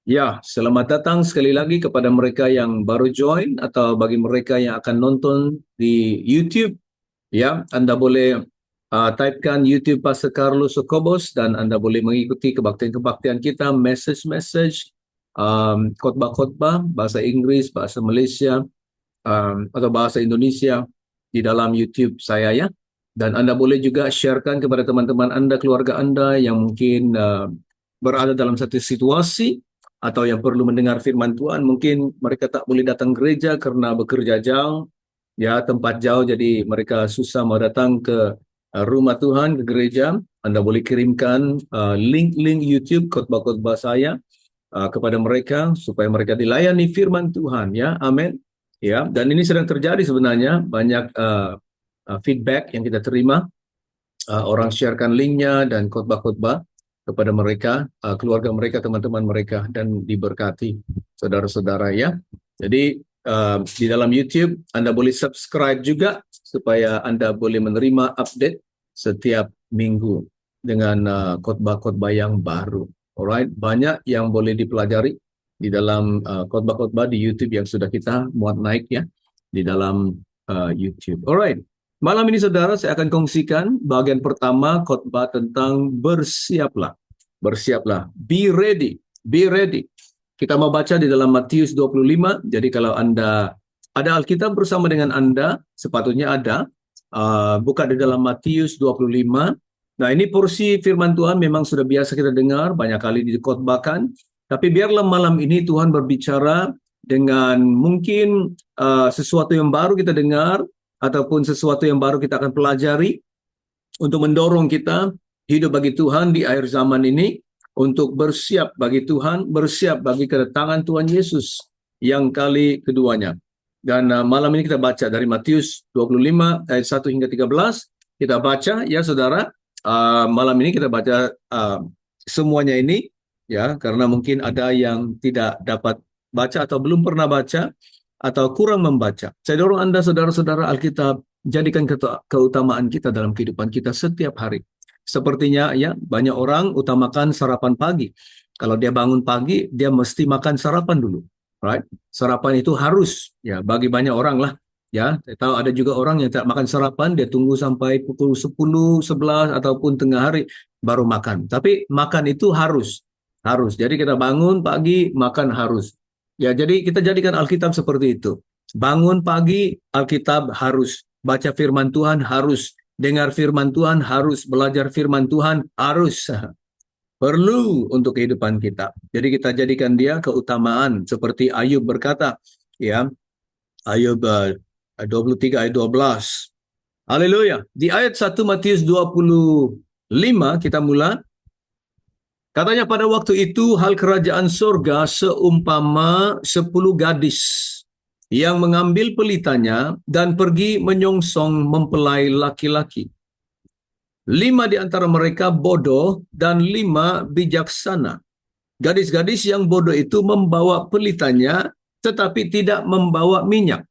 Ya, selamat datang sekali lagi kepada mereka yang baru join atau bagi mereka yang akan nonton di YouTube. Ya, Anda boleh typekan YouTube Pastor Carlos Sokobos dan Anda boleh mengikuti kebaktian-kebaktian kita, message-message, khotbah-khotbah, bahasa Inggris, bahasa Malaysia, atau bahasa Indonesia di dalam YouTube saya ya. Dan Anda boleh juga sharekan kepada teman-teman Anda, keluarga Anda yang mungkin berada dalam satu situasi atau yang perlu mendengar firman Tuhan. Mungkin mereka tak boleh datang gereja karena bekerja jauh, ya tempat jauh, jadi mereka susah mau datang ke rumah Tuhan, ke gereja. Anda boleh kirimkan link-link YouTube khotbah-khotbah saya kepada mereka supaya mereka dilayani firman Tuhan ya. Amin. Ya, dan ini sedang terjadi sebenarnya, banyak feedback yang kita terima, orang sharekan linknya dan khotbah-khotbah kepada mereka, keluarga mereka, teman-teman mereka, dan diberkati saudara-saudara ya. Jadi di dalam YouTube Anda boleh subscribe juga supaya Anda boleh menerima update setiap minggu dengan khotbah-khotbah yang baru. Alright, banyak yang boleh dipelajari di dalam khotbah-khotbah di YouTube yang sudah kita muat naik ya di dalam YouTube. Alright. Malam ini saudara, saya akan kongsikan bagian pertama khotbah tentang bersiaplah. Bersiaplah. Be ready. Be ready. Kita mau baca di dalam Matius 25. Jadi kalau Anda ada Alkitab bersama dengan Anda, sepatutnya ada. Buka di dalam Matius 25. Nah, ini porsi firman Tuhan memang sudah biasa kita dengar, banyak kali dikhotbahkan. Tapi biarlah malam ini Tuhan berbicara dengan mungkin sesuatu yang baru kita dengar, ataupun sesuatu yang baru kita akan pelajari untuk mendorong kita hidup bagi Tuhan di akhir zaman ini, untuk bersiap bagi Tuhan, bersiap bagi kedatangan Tuhan Yesus yang kali keduanya. Dan malam ini kita baca dari Matius 25 ayat 1 hingga 13. Kita baca ya saudara. Malam ini kita baca semuanya ini ya, karena mungkin ada yang tidak dapat baca atau belum pernah baca atau kurang membaca. Saya dorong Anda saudara-saudara, Alkitab jadikan keutamaan kita dalam kehidupan kita setiap hari. Sepertinya ya, banyak orang utamakan sarapan pagi. Kalau dia bangun pagi, dia mesti makan sarapan dulu. Right? Sarapan itu harus ya bagi banyak orang lah. Ya, saya tahu ada juga orang yang tak makan sarapan, dia tunggu sampai pukul 10, 11 ataupun tengah hari baru makan. Tapi makan itu harus. Harus. Jadi kita bangun pagi, makan harus. Ya, jadi kita jadikan Alkitab seperti itu. Bangun pagi, Alkitab harus. Baca firman Tuhan harus. Dengar firman Tuhan harus. Belajar firman Tuhan harus. Perlu untuk kehidupan kita. Jadi kita jadikan dia keutamaan. Seperti Ayub berkata, ya, Ayub 23 ayat 12. Haleluya. Di ayat 1 Matius 25 kita mula. Katanya pada waktu itu hal kerajaan surga seumpama 10 gadis yang mengambil pelitanya dan pergi menyongsong mempelai laki-laki. 5 di antara mereka bodoh dan 5 bijaksana. Gadis-gadis yang bodoh itu membawa pelitanya tetapi tidak membawa minyak.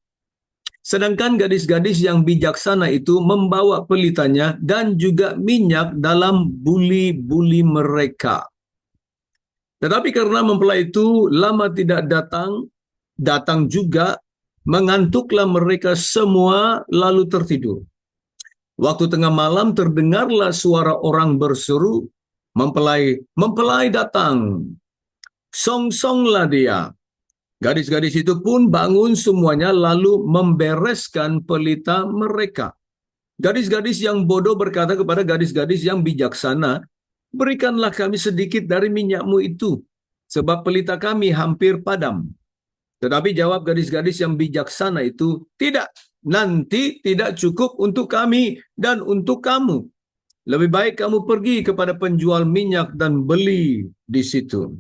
Sedangkan gadis-gadis yang bijaksana itu membawa pelitanya dan juga minyak dalam buli-buli mereka. Tetapi karena mempelai itu lama tidak datang, datang juga, mengantuklah mereka semua lalu tertidur. Waktu tengah malam terdengarlah suara orang berseru, mempelai, mempelai datang, song-songlah dia. Gadis-gadis itu pun bangun semuanya lalu membereskan pelita mereka. Gadis-gadis yang bodoh berkata kepada gadis-gadis yang bijaksana, berikanlah kami sedikit dari minyakmu itu, sebab pelita kami hampir padam. Tetapi jawab gadis-gadis yang bijaksana itu, tidak, nanti tidak cukup untuk kami dan untuk kamu. Lebih baik kamu pergi kepada penjual minyak dan beli di situ.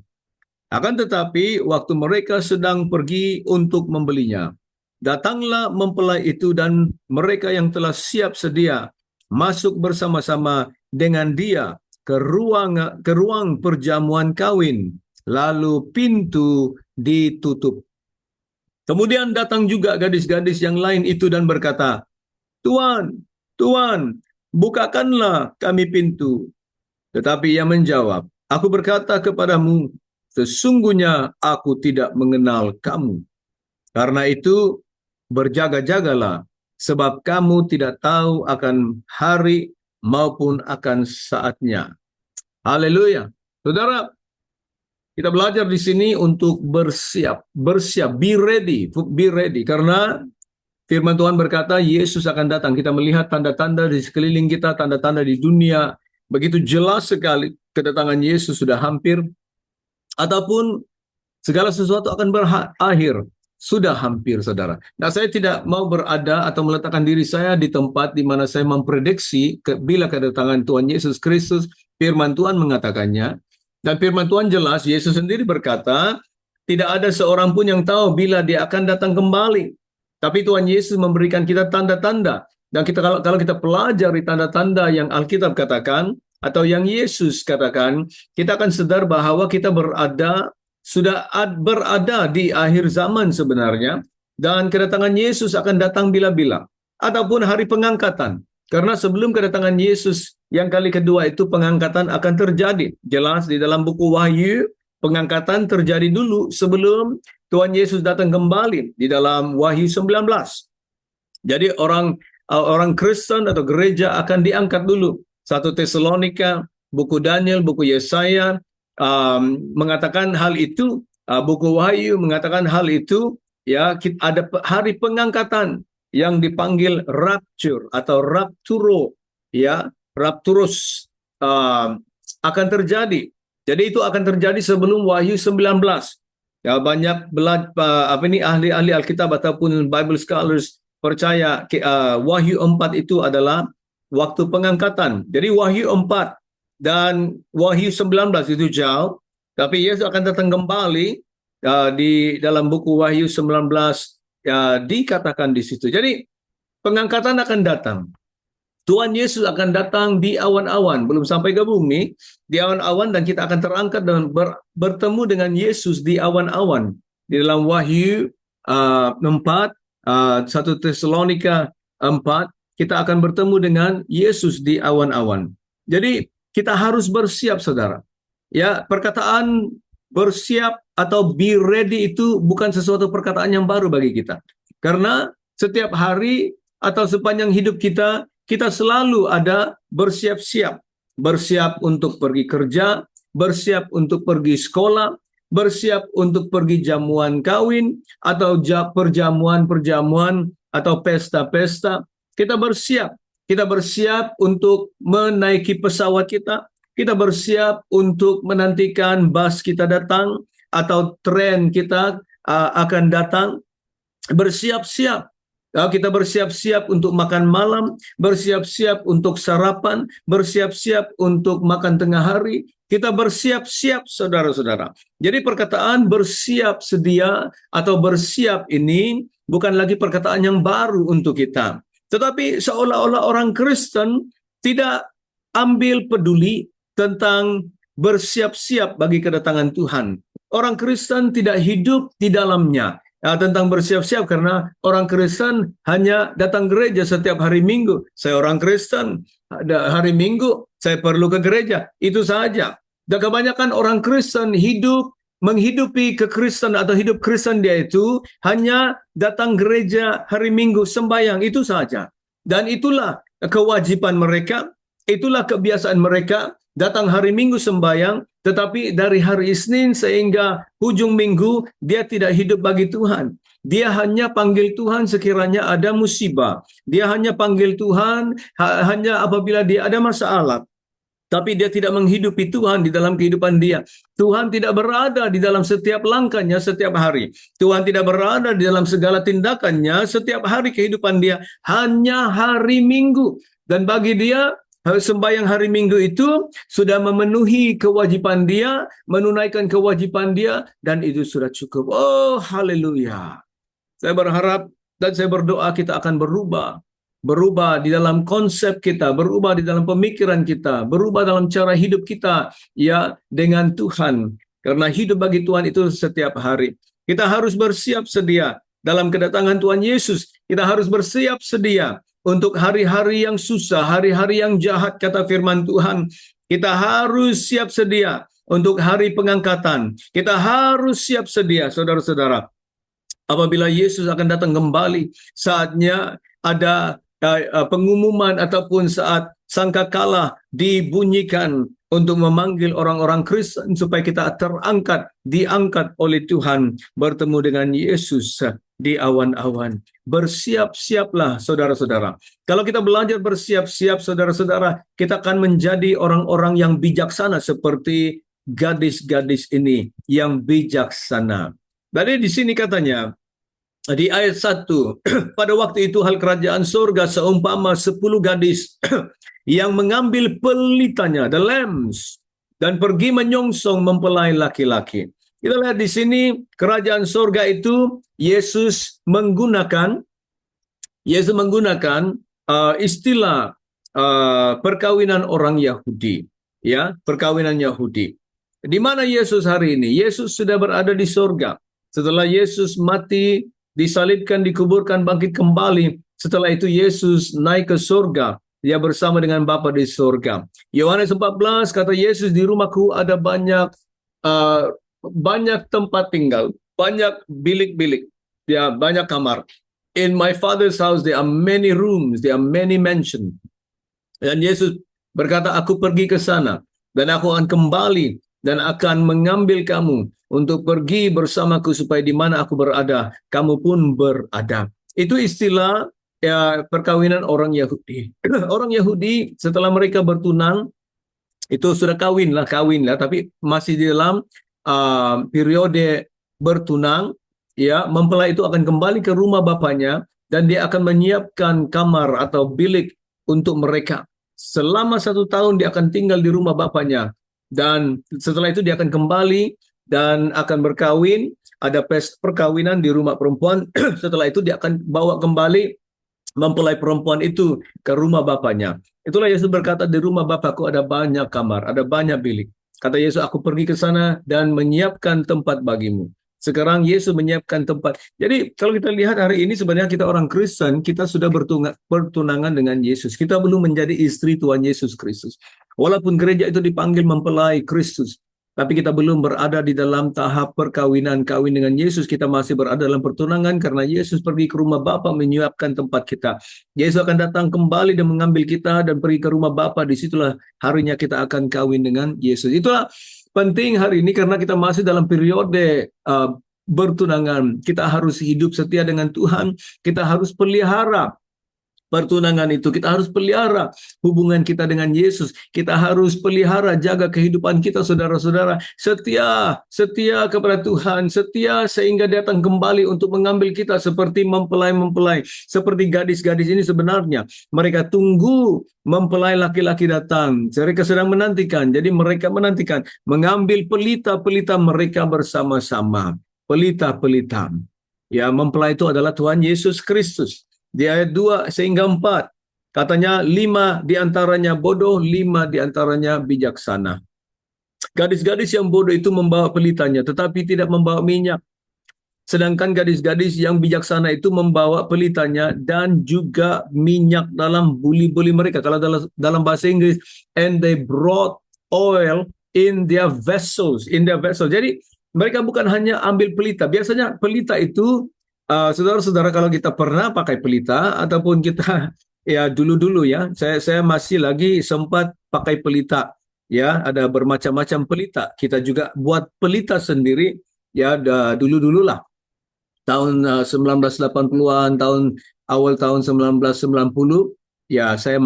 Akan tetapi waktu mereka sedang pergi untuk membelinya, datanglah mempelai itu dan mereka yang telah siap sedia masuk bersama-sama dengan dia ke ruang perjamuan kawin, lalu pintu ditutup. Kemudian datang juga gadis-gadis yang lain itu dan berkata, Tuan, Tuan, bukakanlah kami pintu. Tetapi ia menjawab, aku berkata kepadamu, sesungguhnya aku tidak mengenal kamu. Karena itu berjaga-jagalah, sebab kamu tidak tahu akan hari maupun akan saatnya. Haleluya. Saudara, kita belajar di sini untuk bersiap, be ready, karena firman Tuhan berkata Yesus akan datang. Kita melihat tanda-tanda di sekeliling kita, tanda-tanda di dunia, begitu jelas sekali kedatangan Yesus sudah hampir, ataupun segala sesuatu akan berakhir. Sudah hampir, saudara. Nah, saya tidak mau berada atau meletakkan diri saya di tempat di mana saya memprediksi bila kedatangan Tuhan Yesus Kristus. Firman Tuhan mengatakannya, dan firman Tuhan jelas, Yesus sendiri berkata, tidak ada seorang pun yang tahu bila dia akan datang kembali. Tapi Tuhan Yesus memberikan kita tanda-tanda. Dan kita kalau kita pelajari tanda-tanda yang Alkitab katakan, atau yang Yesus katakan, kita akan sadar bahwa kita sudah berada di akhir zaman sebenarnya, dan kedatangan Yesus akan datang bila-bila, ataupun hari pengangkatan. Karena sebelum kedatangan Yesus yang kali kedua itu, pengangkatan akan terjadi. Jelas di dalam buku Wahyu, pengangkatan terjadi dulu sebelum Tuhan Yesus datang kembali di dalam Wahyu 19. Jadi orang Kristen atau gereja akan diangkat dulu. 1 Tesalonika, buku Daniel, buku Yesaya, mengatakan hal itu, buku Wahyu mengatakan hal itu, ya, ada hari pengangkatan yang dipanggil rapture atau rapturo, ya, rapturus, akan terjadi. Jadi itu akan terjadi sebelum Wahyu 19. Ya, banyak ahli-ahli Alkitab ataupun Bible scholars percaya Wahyu 4 itu adalah waktu pengangkatan. Jadi Wahyu 4 dan Wahyu 19 itu jauh, tapi Yesus akan datang kembali. Di dalam buku Wahyu 19 dikatakan di situ. Jadi pengangkatan akan datang. Tuhan Yesus akan datang di awan-awan, belum sampai ke bumi, di awan-awan, dan kita akan terangkat dan bertemu dengan Yesus di awan-awan. Di dalam Wahyu 4, 1 Tesalonika 4, kita akan bertemu dengan Yesus di awan-awan. Jadi kita harus bersiap, saudara. Ya, perkataan bersiap atau be ready itu bukan sesuatu perkataan yang baru bagi kita. Karena setiap hari atau sepanjang hidup kita, kita selalu ada bersiap-siap. Bersiap untuk pergi kerja, bersiap untuk pergi sekolah, bersiap untuk pergi jamuan kawin, atau perjamuan atau pesta-pesta. Kita bersiap. Kita bersiap untuk menaiki pesawat kita. Kita bersiap untuk menantikan bus kita datang atau tren kita akan datang. Bersiap-siap. Kita bersiap-siap untuk makan malam, bersiap-siap untuk sarapan, bersiap-siap untuk makan tengah hari. Kita bersiap-siap, saudara-saudara. Jadi perkataan bersiap sedia atau bersiap ini bukan lagi perkataan yang baru untuk kita. Tetapi seolah-olah orang Kristen tidak ambil peduli tentang bersiap-siap bagi kedatangan Tuhan. Orang Kristen tidak hidup di dalamnya tentang bersiap-siap, karena orang Kristen hanya datang gereja setiap hari Minggu. Saya orang Kristen, hari Minggu saya perlu ke gereja, itu saja. Dan kebanyakan orang Kristen menghidupi kekristen atau hidup Kristen dia itu hanya datang gereja hari Minggu, sembahyang, itu saja. Dan itulah kewajiban mereka, itulah kebiasaan mereka, datang hari Minggu sembahyang, tetapi dari hari Isnin sehingga ujung minggu dia tidak hidup bagi Tuhan. Dia hanya panggil Tuhan sekiranya ada musibah. Dia hanya panggil Tuhan hanya apabila dia ada masalah. Tapi dia tidak menghidupi Tuhan di dalam kehidupan dia. Tuhan tidak berada di dalam setiap langkahnya setiap hari. Tuhan tidak berada di dalam segala tindakannya setiap hari kehidupan dia. Hanya hari Minggu. Dan bagi dia, sembahyang hari Minggu itu sudah memenuhi kewajiban dia, menunaikan kewajiban dia, dan itu sudah cukup. Oh, haleluya. Saya berharap dan saya berdoa kita akan berubah di dalam konsep kita, berubah di dalam pemikiran kita, berubah dalam cara hidup kita ya dengan Tuhan. Karena hidup bagi Tuhan itu setiap hari. Kita harus bersiap sedia dalam kedatangan Tuhan Yesus. Kita harus bersiap sedia untuk hari-hari yang susah, hari-hari yang jahat, kata firman Tuhan. Kita harus siap sedia untuk hari pengangkatan. Kita harus siap sedia, saudara-saudara. Apabila Yesus akan datang kembali, saatnya ada pengumuman ataupun saat sangkakala dibunyikan untuk memanggil orang-orang Kristen supaya kita diangkat oleh Tuhan bertemu dengan Yesus di awan-awan. Bersiap-siaplah saudara-saudara. Kalau kita belajar bersiap-siap saudara-saudara, kita akan menjadi orang-orang yang bijaksana seperti gadis-gadis ini yang bijaksana. Jadi di sini katanya, di ayat 1, pada waktu itu hal kerajaan surga seumpama 10 gadis yang mengambil pelitanya, the lamps, dan pergi menyongsong mempelai laki-laki. Kita lihat di sini kerajaan surga itu Yesus menggunakan istilah perkawinan orang Yahudi, ya, perkawinan Yahudi. Di mana Yesus hari ini? Yesus sudah berada di surga. Setelah Yesus mati, disalibkan, dikuburkan, bangkit kembali. Setelah itu Yesus naik ke surga. Dia bersama dengan Bapa di surga. Yohanes 14 kata Yesus, di rumahku ada banyak tempat tinggal, banyak bilik-bilik, ya, banyak kamar. In my Father's house there are many rooms, there are many mansions. Dan Yesus berkata, aku pergi ke sana dan aku akan kembali dan akan mengambil kamu untuk pergi bersamaku supaya di mana aku berada, kamu pun berada. Itu istilah perkawinan orang Yahudi. Orang Yahudi setelah mereka bertunang, itu sudah kawin lah, tapi masih di dalam periode bertunang, ya, mempelai itu akan kembali ke rumah bapaknya dan dia akan menyiapkan kamar atau bilik untuk mereka. Selama 1 tahun dia akan tinggal di rumah bapaknya. Dan setelah itu dia akan kembali dan akan berkawin, ada pesta perkawinan di rumah perempuan. Setelah itu dia akan bawa kembali mempelai perempuan itu ke rumah bapaknya. Itulah Yesus berkata, di rumah Bapakku ada banyak kamar, ada banyak bilik. Kata Yesus, aku pergi ke sana dan menyiapkan tempat bagimu. Sekarang Yesus menyiapkan tempat. Jadi kalau kita lihat hari ini sebenarnya kita orang Kristen, kita sudah bertunangan dengan Yesus. Kita belum menjadi istri Tuhan Yesus Kristus. Walaupun gereja itu dipanggil mempelai Kristus, tapi kita belum berada di dalam tahap perkawinan, kawin dengan Yesus. Kita masih berada dalam pertunangan karena Yesus pergi ke rumah Bapa menyiapkan tempat kita. Yesus akan datang kembali dan mengambil kita dan pergi ke rumah Bapa. Disitulah harinya kita akan kawin dengan Yesus. Itulah penting hari ini karena kita masih dalam periode bertunangan. Kita harus hidup setia dengan Tuhan. Kita harus pelihara pertunangan itu. Kita harus pelihara hubungan kita dengan Yesus. Kita harus pelihara, jaga kehidupan kita, saudara-saudara. Setia kepada Tuhan. Setia sehingga datang kembali untuk mengambil kita seperti mempelai-mempelai. Seperti gadis-gadis ini sebenarnya. Mereka tunggu mempelai laki-laki datang. Mereka sedang menantikan. Jadi mereka menantikan mengambil pelita-pelita mereka bersama-sama. Pelita-pelita. Ya, mempelai itu adalah Tuhan Yesus Kristus. Di ayat 2 sehingga 4, katanya 5 diantaranya bodoh, 5 diantaranya bijaksana. Gadis-gadis yang bodoh itu membawa pelitanya, tetapi tidak membawa minyak. Sedangkan gadis-gadis yang bijaksana itu membawa pelitanya dan juga minyak dalam buli-buli mereka. Kalau dalam bahasa Inggris, and they brought oil in their vessels. Jadi mereka bukan hanya ambil pelita. Biasanya pelita itu, saudara-saudara, kalau kita pernah pakai pelita ataupun kita ya dulu-dulu ya, saya masih lagi sempat pakai pelita, ya, ada bermacam-macam pelita. Kita juga buat pelita sendiri ya, dulu-dulu lah, tahun 1980-an, awal tahun 1990 ya, saya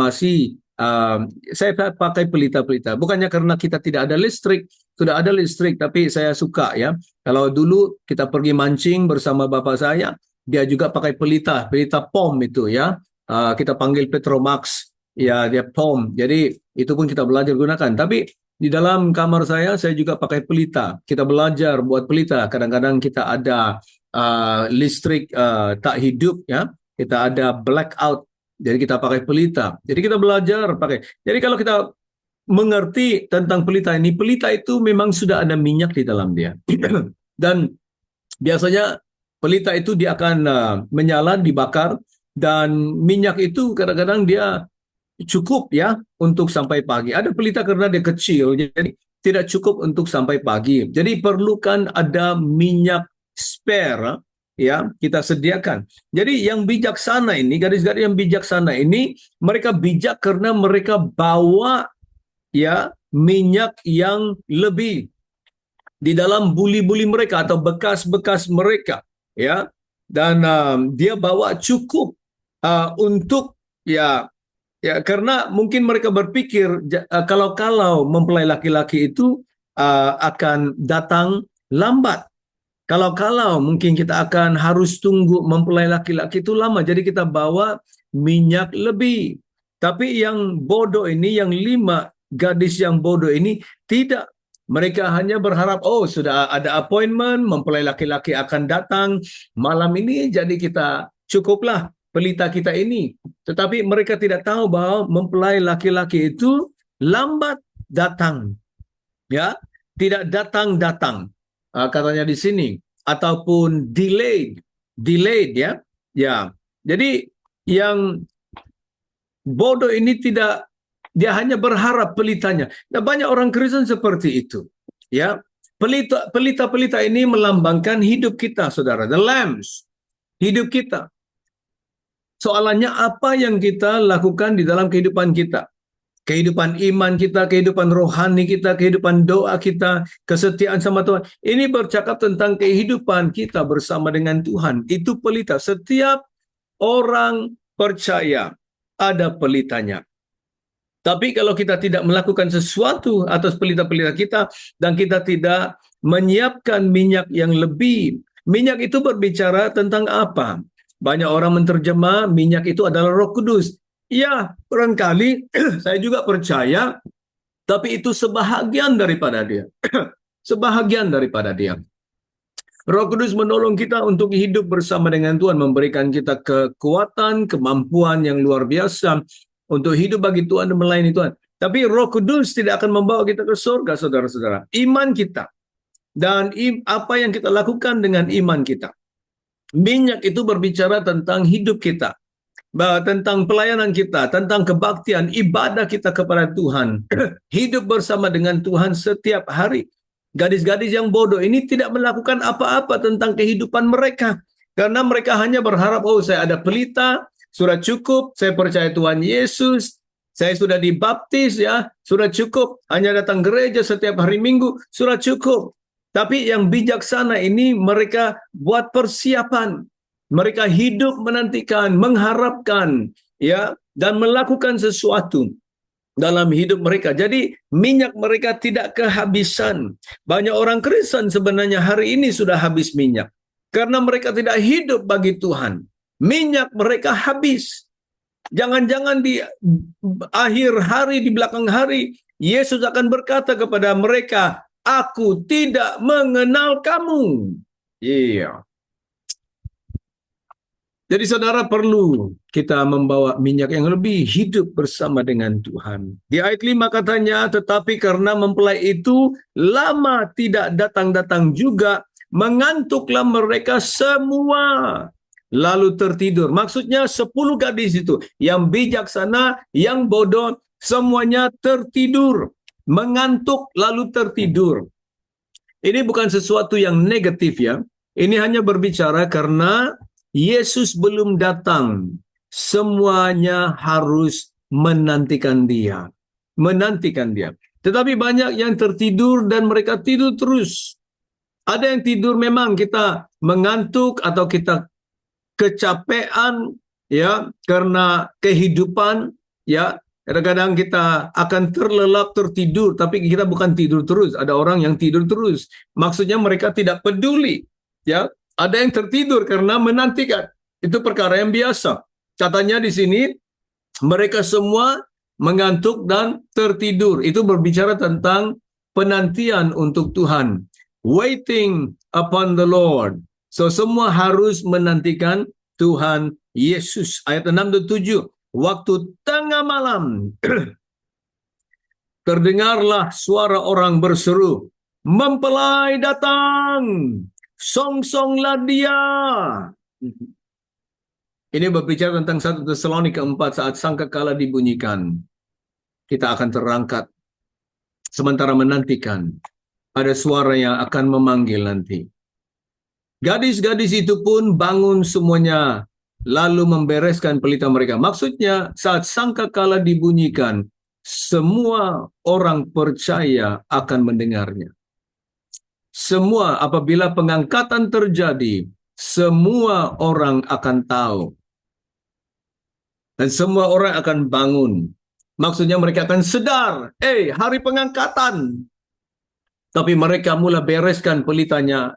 pakai pelita-pelita. Bukannya karena kita tidak ada listrik, sudah ada listrik, tapi saya suka ya. Kalau dulu kita pergi mancing bersama bapak saya, dia juga pakai pelita pom itu ya. Kita panggil Petromax, ya, dia pom. Jadi itu pun kita belajar gunakan. Tapi di dalam kamar saya juga pakai pelita. Kita belajar buat pelita. Kadang-kadang kita ada listrik tak hidup ya. Kita ada blackout. Jadi kita pakai pelita. Jadi kita belajar pakai. Jadi kalau kita mengerti tentang pelita ini, pelita itu memang sudah ada minyak di dalam dia. Dan biasanya pelita itu dia akan menyala, dibakar, dan minyak itu kadang-kadang dia cukup ya untuk sampai pagi. Ada pelita karena dia kecil, jadi tidak cukup untuk sampai pagi. Jadi perlukan ada minyak spare, ya, kita sediakan. Jadi yang bijaksana ini, gadis-gadis yang bijaksana ini, mereka bijak karena mereka bawa, ya, minyak yang lebih di dalam buli-buli mereka atau bekas-bekas mereka, ya, dan dia bawa cukup untuk, ya, ya, karena mungkin mereka berpikir kalau mempelai laki-laki itu akan datang lambat. Kalau mungkin kita akan harus tunggu mempelai laki-laki itu lama, jadi kita bawa minyak lebih. Tapi yang bodoh ini, yang 5 gadis yang bodoh ini tidak. Mereka hanya berharap, oh sudah ada appointment, mempelai laki-laki akan datang malam ini, jadi kita cukuplah pelita kita ini. Tetapi mereka tidak tahu bahwa mempelai laki-laki itu lambat datang, ya, tidak datang-datang, katanya di sini, ataupun delayed, ya, ya. Jadi yang bodoh ini tidak, dia hanya berharap pelitanya. Nah, banyak orang Kristen seperti itu, ya. Pelita-pelita ini melambangkan hidup kita, saudara, the lambs, hidup kita. Soalannya apa yang kita lakukan di dalam kehidupan kita? Kehidupan iman kita, kehidupan rohani kita, kehidupan doa kita, kesetiaan sama Tuhan. Ini bercakap tentang kehidupan kita bersama dengan Tuhan. Itu pelita. Setiap orang percaya ada pelitanya. Tapi kalau kita tidak melakukan sesuatu atas pelita-pelita kita dan kita tidak menyiapkan minyak yang lebih, minyak itu berbicara tentang apa? Banyak orang menterjemah minyak itu adalah Roh Kudus. Ya, barangkali saya juga percaya, tapi itu sebahagian daripada dia. Sebahagian daripada dia. Roh Kudus menolong kita untuk hidup bersama dengan Tuhan, memberikan kita kekuatan, kemampuan yang luar biasa untuk hidup bagi Tuhan dan melayani Tuhan. Tapi Roh Kudus tidak akan membawa kita ke surga, saudara-saudara. Iman kita dan apa yang kita lakukan dengan iman kita. Minyak itu berbicara tentang hidup kita, tentang pelayanan kita, tentang kebaktian, ibadah kita kepada Tuhan. Hidup bersama dengan Tuhan setiap hari. Gadis-gadis yang bodoh ini tidak melakukan apa-apa tentang kehidupan mereka. Karena mereka hanya berharap, oh saya ada pelita, sudah cukup, saya percaya Tuhan Yesus, saya sudah dibaptis, ya, sudah cukup. Hanya datang gereja setiap hari Minggu, sudah cukup. Tapi yang bijaksana ini mereka buat persiapan. Mereka hidup menantikan, mengharapkan, ya, dan melakukan sesuatu dalam hidup mereka. Jadi minyak mereka tidak kehabisan. Banyak orang Kristen sebenarnya hari ini sudah habis minyak. Karena mereka tidak hidup bagi Tuhan. Minyak mereka habis. Jangan-jangan di akhir hari, di belakang hari, Yesus akan berkata kepada mereka, aku tidak mengenal kamu. Iya. Jadi saudara, perlu kita membawa minyak yang lebih, hidup bersama dengan Tuhan. Di ayat 5 katanya, tetapi karena mempelai itu lama tidak datang-datang juga, mengantuklah mereka semua, lalu tertidur. Maksudnya 10 gadis itu, yang bijaksana, yang bodoh, semuanya tertidur. Mengantuk lalu tertidur. Ini bukan sesuatu yang negatif, ya. Ini hanya berbicara karena Yesus belum datang. Semuanya harus menantikan dia. Menantikan dia. Tetapi banyak yang tertidur dan mereka tidur terus. Ada yang tidur memang kita mengantuk atau kita kecapean, ya, karena kehidupan, ya. Kadang-kadang kita akan terlelap tertidur, tapi kita bukan tidur terus. Ada orang yang tidur terus. Maksudnya mereka tidak peduli, ya. Ada yang tertidur karena menantikan. Itu perkara yang biasa. Katanya di sini, mereka semua mengantuk dan tertidur. Itu berbicara tentang penantian untuk Tuhan. Waiting upon the Lord. So, semua harus menantikan Tuhan Yesus. Ayat 6 dan 7. Waktu tengah malam, terdengarlah suara orang berseru, mempelai datang. Songsonglah dia. Ini berbicara tentang 1 Tesalonika 4 saat sangkakala dibunyikan. Kita akan terangkat. sementara menantikan ada suara yang akan memanggil nanti. Gadis-gadis itu pun bangun semuanya, lalu membereskan pelita mereka. Maksudnya, saat sangkakala dibunyikan, semua orang percaya akan mendengarnya. Semua, apabila pengangkatan terjadi, semua orang akan tahu. Dan semua orang akan bangun. Maksudnya mereka akan sadar, hari pengangkatan. Tapi mereka mula bereskan pelitanya.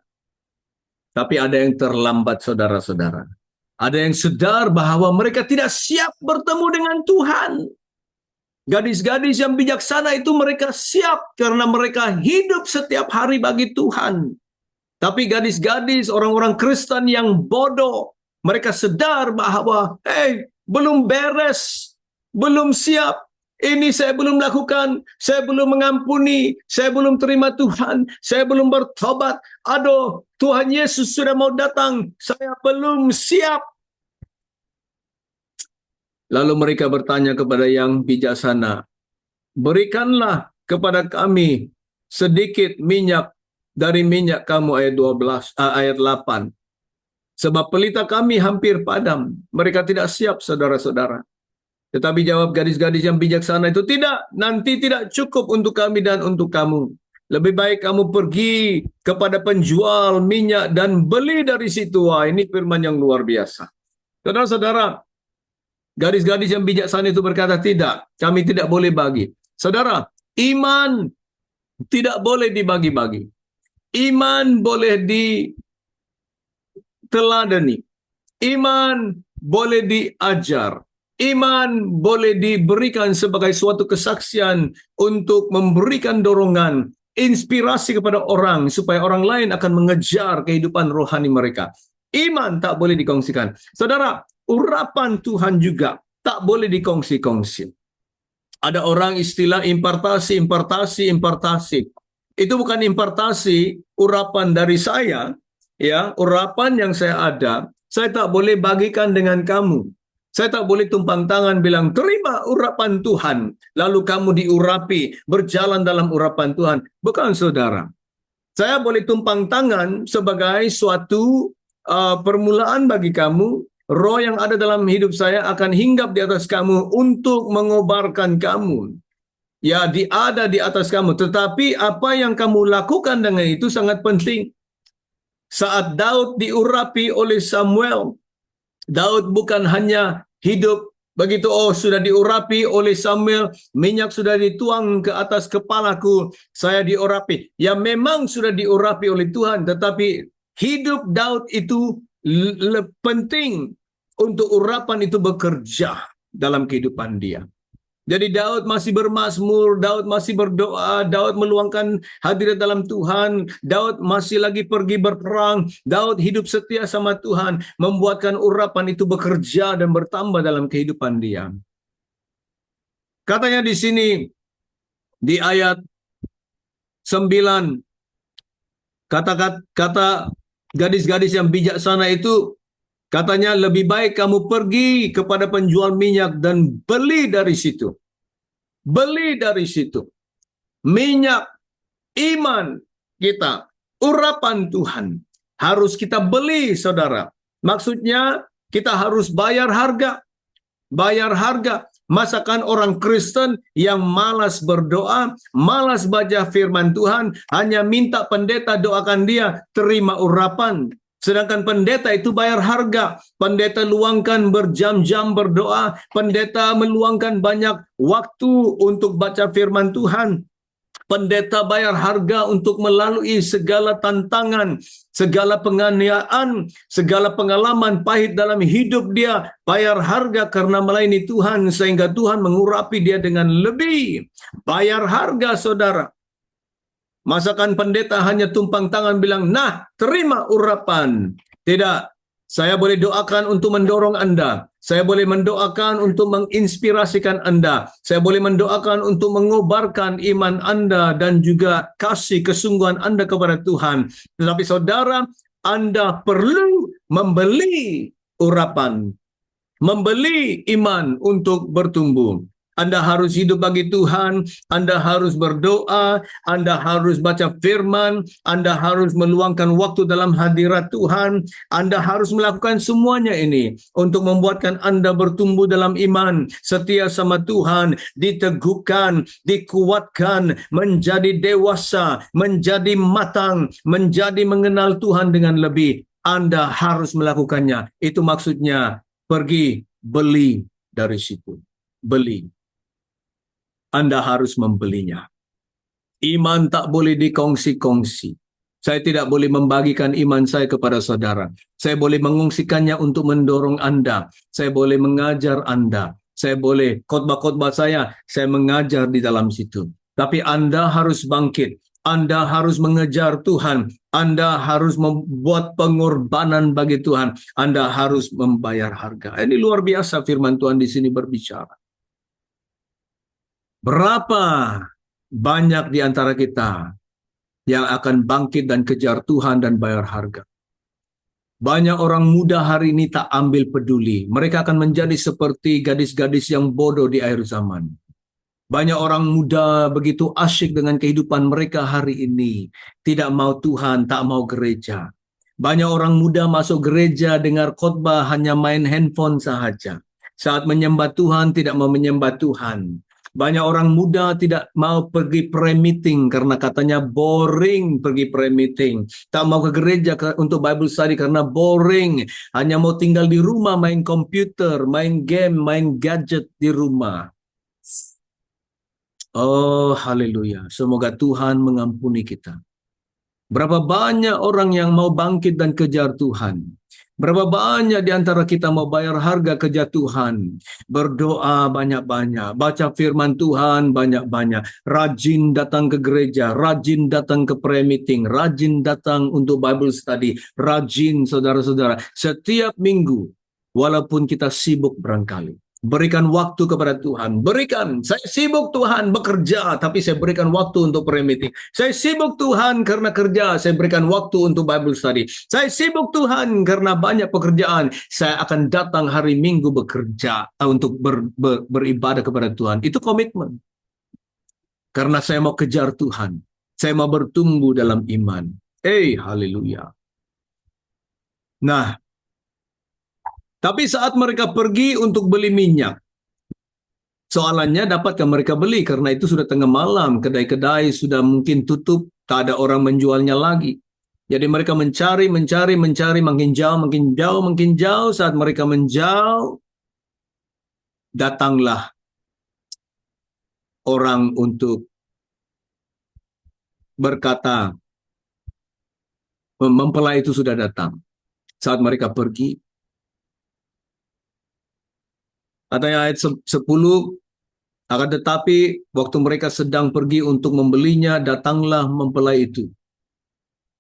Tapi ada yang terlambat, saudara-saudara. Ada yang sadar bahwa mereka tidak siap bertemu dengan Tuhan. Gadis-gadis yang bijaksana itu mereka siap karena mereka hidup setiap hari bagi Tuhan. Tapi gadis-gadis, orang-orang Kristen yang bodoh, mereka sadar bahwa, belum beres, belum siap. Ini saya belum lakukan, saya belum mengampuni, saya belum terima Tuhan, saya belum bertobat. Aduh, Tuhan Yesus sudah mau datang, saya belum siap. Lalu mereka bertanya kepada yang bijaksana, berikanlah kepada kami sedikit minyak dari minyak kamu, ayat 8. Sebab pelita kami hampir padam. Mereka tidak siap, saudara-saudara. Tetapi jawab gadis-gadis yang bijaksana itu, tidak, nanti tidak cukup untuk kami dan untuk kamu. Lebih baik kamu pergi kepada penjual minyak dan beli dari situ. Wah, ini firman yang luar biasa. Saudara-saudara, gadis-gadis yang bijaksana itu berkata, tidak, kami tidak boleh bagi. Saudara, iman tidak boleh dibagi-bagi. Iman boleh diteladani. Iman boleh diajar. Iman boleh diberikan sebagai suatu kesaksian untuk memberikan dorongan, inspirasi kepada orang supaya orang lain akan mengejar kehidupan rohani mereka. Iman tak boleh dikongsikan. Saudara, urapan Tuhan juga tak boleh dikongsi-kongsi. Ada orang istilah impartasi. Itu bukan impartasi urapan dari saya, ya, urapan yang saya ada, saya tak boleh bagikan dengan kamu. Saya tak boleh tumpang tangan bilang, terima urapan Tuhan, lalu kamu diurapi, berjalan dalam urapan Tuhan. Bukan, saudara. Saya boleh tumpang tangan sebagai suatu permulaan bagi kamu. Roh yang ada dalam hidup saya akan hinggap di atas kamu untuk mengobarkan kamu. Ya, ada di atas kamu. Tetapi apa yang kamu lakukan dengan itu sangat penting. Saat Daud diurapi oleh Samuel, Daud bukan hanya hidup begitu, sudah diurapi oleh Samuel, minyak sudah dituang ke atas kepalaku, saya diurapi. Ya, memang sudah diurapi oleh Tuhan, tetapi hidup Daud itu penting untuk urapan itu bekerja dalam kehidupan dia. Jadi Daud masih bermazmur, Daud masih berdoa, Daud meluangkan hadirat dalam Tuhan, Daud masih lagi pergi berperang, Daud hidup setia sama Tuhan, membuatkan urapan itu bekerja dan bertambah dalam kehidupan dia. Katanya di sini, di ayat 9, kata gadis-gadis yang bijaksana itu, katanya lebih baik kamu pergi kepada penjual minyak dan beli dari situ. Beli dari situ. Minyak iman kita, urapan Tuhan. Harus kita beli, saudara. Maksudnya kita harus bayar harga. Bayar harga. Masakan orang Kristen yang malas berdoa, malas baca firman Tuhan, hanya minta pendeta doakan dia, terima urapan. Sedangkan pendeta itu bayar harga. Pendeta luangkan berjam-jam berdoa. Pendeta meluangkan banyak waktu untuk baca firman Tuhan. Pendeta bayar harga untuk melalui segala tantangan, segala penganiayaan, segala pengalaman pahit dalam hidup dia. Bayar harga karena melayani Tuhan sehingga Tuhan mengurapi dia dengan lebih. Bayar harga, saudara. Masakan pendeta hanya tumpang tangan bilang, nah, terima urapan. Tidak, saya boleh doakan untuk mendorong Anda. Saya boleh mendoakan untuk menginspirasikan Anda. Saya boleh mendoakan untuk mengobarkan iman Anda dan juga kasih kesungguhan Anda kepada Tuhan. Tetapi saudara, Anda perlu membeli urapan. Membeli iman untuk bertumbuh. Anda harus hidup bagi Tuhan, Anda harus berdoa, Anda harus baca firman, Anda harus meluangkan waktu dalam hadirat Tuhan, Anda harus melakukan semuanya ini untuk membuatkan Anda bertumbuh dalam iman, setia sama Tuhan, diteguhkan, dikuatkan, menjadi dewasa, menjadi matang, menjadi mengenal Tuhan dengan lebih. Anda harus melakukannya. Itu maksudnya pergi beli dari situ. Beli. Anda harus membelinya. Iman tak boleh dikongsi-kongsi. Saya tidak boleh membagikan iman saya kepada saudara. Saya boleh mengungsikannya untuk mendorong Anda. Saya boleh mengajar Anda. Saya boleh khotbah-khotbah saya mengajar di dalam situ. Tapi Anda harus bangkit. Anda harus mengejar Tuhan. Anda harus membuat pengorbanan bagi Tuhan. Anda harus membayar harga. Ini luar biasa firman Tuhan di sini berbicara. Berapa banyak di antara kita yang akan bangkit dan kejar Tuhan dan bayar harga? Banyak orang muda hari ini tak ambil peduli. Mereka akan menjadi seperti gadis-gadis yang bodoh di akhir zaman. Banyak orang muda begitu asyik dengan kehidupan mereka hari ini. Tidak mau Tuhan, tak mau gereja. Banyak orang muda masuk gereja, dengar khotbah, hanya main handphone sahaja. Saat menyembah Tuhan, tidak mau menyembah Tuhan. Banyak orang muda tidak mau pergi prayer meeting karena katanya boring pergi prayer meeting. Tak mau ke gereja untuk Bible study karena boring. Hanya mau tinggal di rumah, main komputer, main game, main gadget di rumah. Oh, haleluya. Semoga Tuhan mengampuni kita. Berapa banyak orang yang mau bangkit dan kejar Tuhan. Berapa banyak di antara kita mau bayar harga kejar Tuhan. Berdoa banyak-banyak. Baca firman Tuhan banyak-banyak. Rajin datang ke gereja. Rajin datang ke prayer meeting. Rajin datang untuk Bible study. Rajin saudara-saudara. Setiap minggu. Walaupun kita sibuk barangkali. Berikan waktu kepada Tuhan. Berikan. Saya sibuk Tuhan bekerja, tapi saya berikan waktu untuk prayer meeting. Saya sibuk Tuhan karena kerja, saya berikan waktu untuk Bible study. Saya sibuk Tuhan karena banyak pekerjaan. Saya akan datang hari Minggu bekerja untuk beribadah kepada Tuhan. Itu komitmen. Karena saya mau kejar Tuhan. Saya mau bertumbuh dalam iman. Haleluya. Nah, tapi saat mereka pergi untuk beli minyak, soalannya dapatkah mereka beli? Karena itu sudah tengah malam, kedai-kedai sudah mungkin tutup, tak ada orang menjualnya lagi. Jadi mereka mencari, makin jauh. Saat mereka menjauh, datanglah orang untuk berkata, mempelai itu sudah datang. Saat mereka pergi, katanya ayat 10, akan tetapi waktu mereka sedang pergi untuk membelinya, datanglah mempelai itu.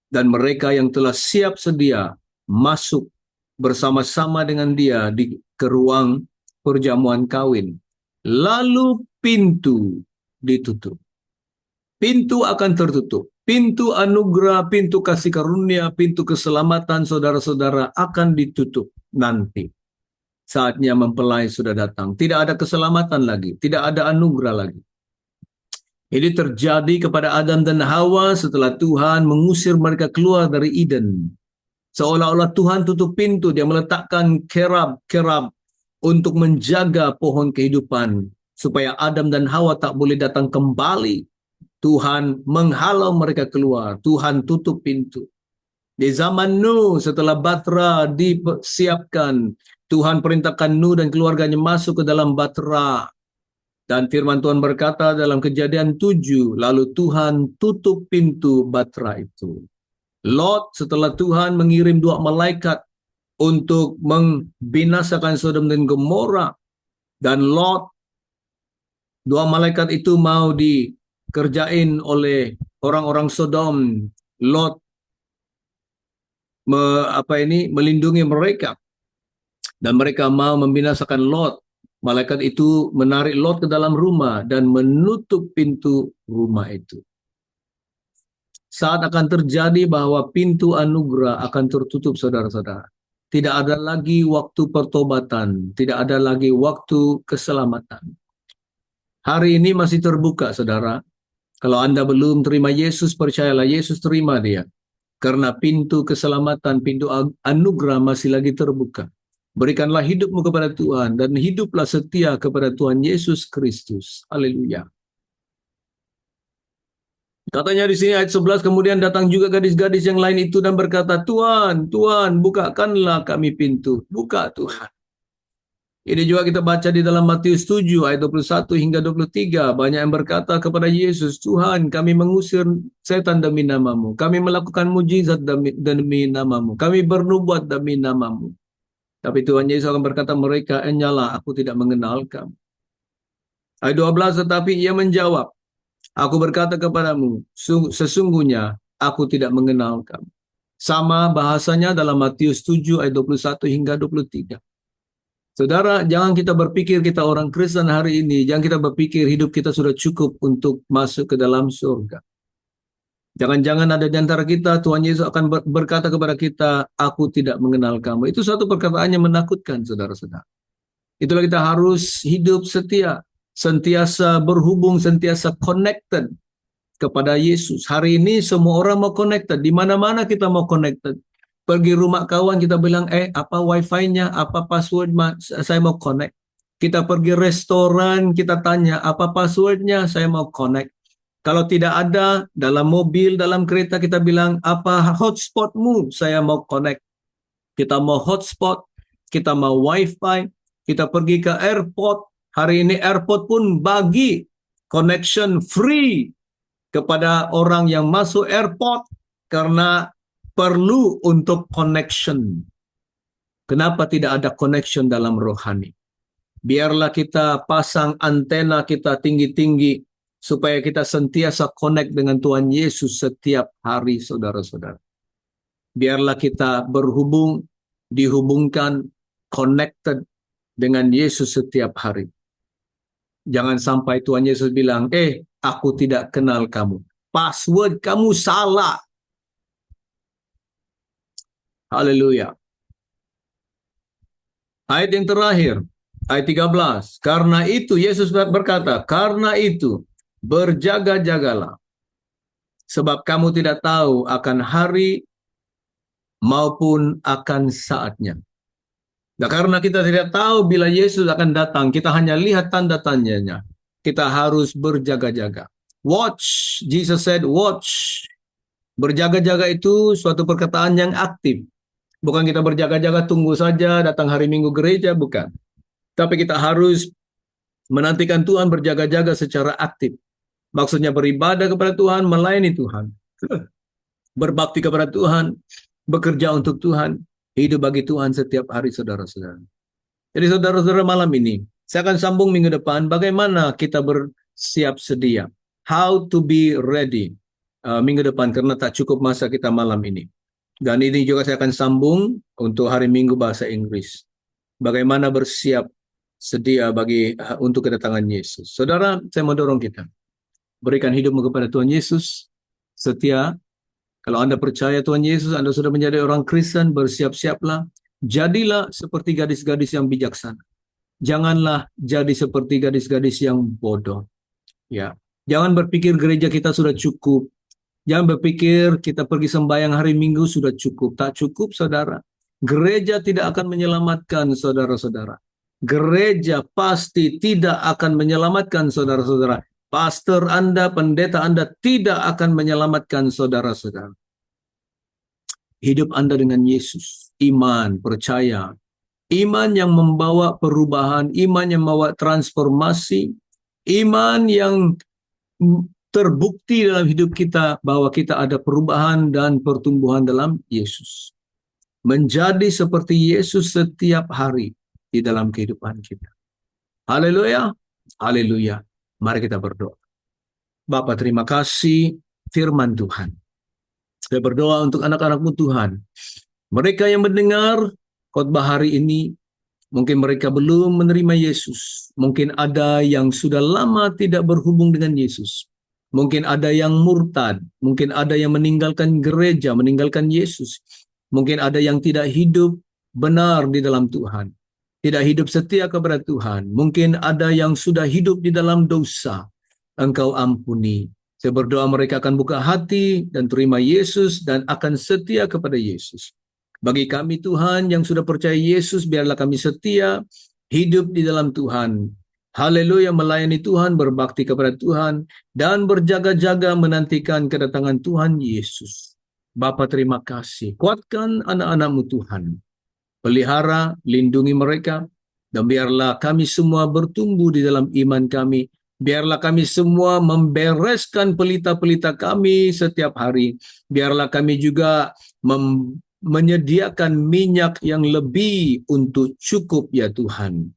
Dan mereka yang telah siap sedia masuk bersama-sama dengan dia ke ruang perjamuan kawin. Lalu pintu ditutup. Pintu akan tertutup. Pintu anugerah, pintu kasih karunia, pintu keselamatan saudara-saudara akan ditutup nanti. Saatnya mempelai sudah datang. Tidak ada keselamatan lagi. Tidak ada anugerah lagi. Ini terjadi kepada Adam dan Hawa setelah Tuhan mengusir mereka keluar dari Eden. Seolah-olah Tuhan tutup pintu. Dia meletakkan kerab-kerab untuk menjaga pohon kehidupan. Supaya Adam dan Hawa tak boleh datang kembali. Tuhan menghalau mereka keluar. Tuhan tutup pintu. Di zaman Nuh, setelah Batra disiapkan, Tuhan perintahkan Nuh dan keluarganya masuk ke dalam Batra. Dan firman Tuhan berkata dalam Kejadian 7, lalu Tuhan tutup pintu Batra itu. Lot setelah Tuhan mengirim 2 malaikat untuk membinasakan Sodom dan Gomora, dan Lot, 2 malaikat itu mau dikerjain oleh orang-orang Sodom. Lot melindungi mereka, dan mereka mau membinasakan Lot. Malaikat itu menarik Lot ke dalam rumah dan menutup pintu rumah itu. Saat akan terjadi bahwa pintu anugerah akan tertutup, saudara-saudara. Tidak ada lagi waktu pertobatan, tidak ada lagi waktu keselamatan. Hari ini masih terbuka, saudara. Kalau Anda belum terima Yesus, percayalah Yesus terima dia. Karena pintu keselamatan, pintu anugerah masih lagi terbuka. Berikanlah hidupmu kepada Tuhan dan hiduplah setia kepada Tuhan Yesus Kristus. Haleluya. Katanya di sini ayat 11, kemudian datang juga gadis-gadis yang lain itu dan berkata, Tuhan, Tuhan, bukakanlah kami pintu. Buka Tuhan. Ini juga kita baca di dalam Matius 7 ayat 21 hingga 23. Banyak yang berkata kepada Yesus, Tuhan, kami mengusir setan demi namamu. Kami melakukan mujizat demi namamu. Kami bernubuat demi namamu. Tapi Tuhan Yesus akan berkata mereka, enyalah, aku tidak mengenal kamu. Ayat 12, tetapi ia menjawab, aku berkata kepadamu, sesungguhnya aku tidak mengenal kamu. Sama bahasanya dalam Matius 7 ayat 21 hingga 23. Saudara, jangan kita berpikir kita orang Kristen hari ini, jangan kita berpikir hidup kita sudah cukup untuk masuk ke dalam surga. Jangan-jangan ada di antara kita, Tuhan Yesus akan berkata kepada kita, aku tidak mengenal kamu. Itu satu perkataan yang menakutkan, saudara-saudara. Itulah kita harus hidup setia, sentiasa berhubung, sentiasa connected kepada Yesus. Hari ini semua orang mau connected, di mana-mana kita mau connected. Pergi rumah kawan kita bilang, apa wifi-nya, apa password, saya mau connect. Kita pergi restoran, kita tanya, apa passwordnya, saya mau connect. Kalau tidak ada, dalam mobil, dalam kereta kita bilang, apa hotspotmu, saya mau connect. Kita mau hotspot, kita mau wifi, kita pergi ke airport. Hari ini airport pun bagi connection free kepada orang yang masuk airport karena perlu untuk connection. Kenapa tidak ada connection dalam rohani? Biarlah kita pasang antena kita tinggi-tinggi supaya kita sentiasa connect dengan Tuhan Yesus setiap hari, saudara-saudara. Biarlah kita berhubung, dihubungkan, connected dengan Yesus setiap hari. Jangan sampai Tuhan Yesus bilang, aku tidak kenal kamu. Password kamu salah. Haleluya. Ayat yang terakhir, ayat 13. Karena itu, Yesus berkata, karena itu, berjaga-jagalah. Sebab kamu tidak tahu akan hari maupun akan saatnya. Nah, karena kita tidak tahu bila Yesus akan datang, kita hanya lihat tanda-tandanya. Kita harus berjaga-jaga. Watch, Jesus said, watch. Berjaga-jaga itu suatu perkataan yang aktif. Bukan kita berjaga-jaga tunggu saja datang hari Minggu gereja, bukan. Tapi kita harus menantikan Tuhan berjaga-jaga secara aktif. Maksudnya beribadah kepada Tuhan, melayani Tuhan. Berbakti kepada Tuhan, bekerja untuk Tuhan, hidup bagi Tuhan setiap hari, saudara-saudara. Jadi saudara-saudara, malam ini, saya akan sambung minggu depan, bagaimana kita bersiap sedia. How to be ready minggu depan, karena tak cukup masa kita malam ini. Dan ini juga saya akan sambung untuk hari Minggu bahasa Inggris. Bagaimana bersiap sedia untuk kedatangan Yesus. Saudara, saya mau dorong kita. Berikan hidupmu kepada Tuhan Yesus. Setia. Kalau Anda percaya Tuhan Yesus, Anda sudah menjadi orang Kristen, bersiap-siaplah. Jadilah seperti gadis-gadis yang bijaksana. Janganlah jadi seperti gadis-gadis yang bodoh. Ya. Jangan berpikir gereja kita sudah cukup. Jangan berpikir kita pergi sembahyang hari Minggu sudah cukup. Tak cukup, saudara. Gereja tidak akan menyelamatkan saudara-saudara. Gereja pasti tidak akan menyelamatkan saudara-saudara. Pastor Anda, pendeta Anda tidak akan menyelamatkan saudara-saudara. Hidup Anda dengan Yesus. Iman, percaya. Iman yang membawa perubahan. Iman yang membawa transformasi. Iman yang terbukti dalam hidup kita bahwa kita ada perubahan dan pertumbuhan dalam Yesus. Menjadi seperti Yesus setiap hari di dalam kehidupan kita. Haleluya. Haleluya. Mari kita berdoa. Bapa, terima kasih firman Tuhan. Saya berdoa untuk anak-anak-Mu Tuhan. Mereka yang mendengar khotbah hari ini, mungkin mereka belum menerima Yesus. Mungkin ada yang sudah lama tidak berhubung dengan Yesus. Mungkin ada yang murtad, mungkin ada yang meninggalkan gereja, meninggalkan Yesus. Mungkin ada yang tidak hidup benar di dalam Tuhan. tidak hidup setia kepada Tuhan. Mungkin ada yang sudah hidup di dalam dosa. Engkau ampuni. Saya berdoa mereka akan buka hati dan terima Yesus dan akan setia kepada Yesus. Bagi kami Tuhan yang sudah percaya Yesus, biarlah kami setia hidup di dalam Tuhan. Haleluya, melayani Tuhan, berbakti kepada Tuhan, dan berjaga-jaga menantikan kedatangan Tuhan Yesus. Bapa, terima kasih. Kuatkan anak-anak-Mu Tuhan. Pelihara, lindungi mereka, dan biarlah kami semua bertumbuh di dalam iman kami. Biarlah kami semua membereskan pelita-pelita kami setiap hari. Biarlah kami juga menyediakan minyak yang lebih untuk cukup ya Tuhan.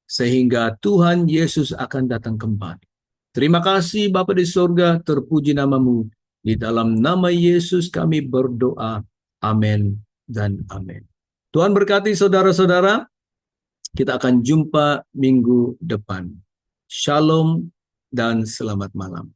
Sehingga Tuhan Yesus akan datang kembali. Terima kasih Bapa di surga, terpuji nama-Mu. Di dalam nama Yesus kami berdoa. Amin dan amin. Tuhan berkati saudara-saudara. Kita akan jumpa minggu depan. Shalom dan selamat malam.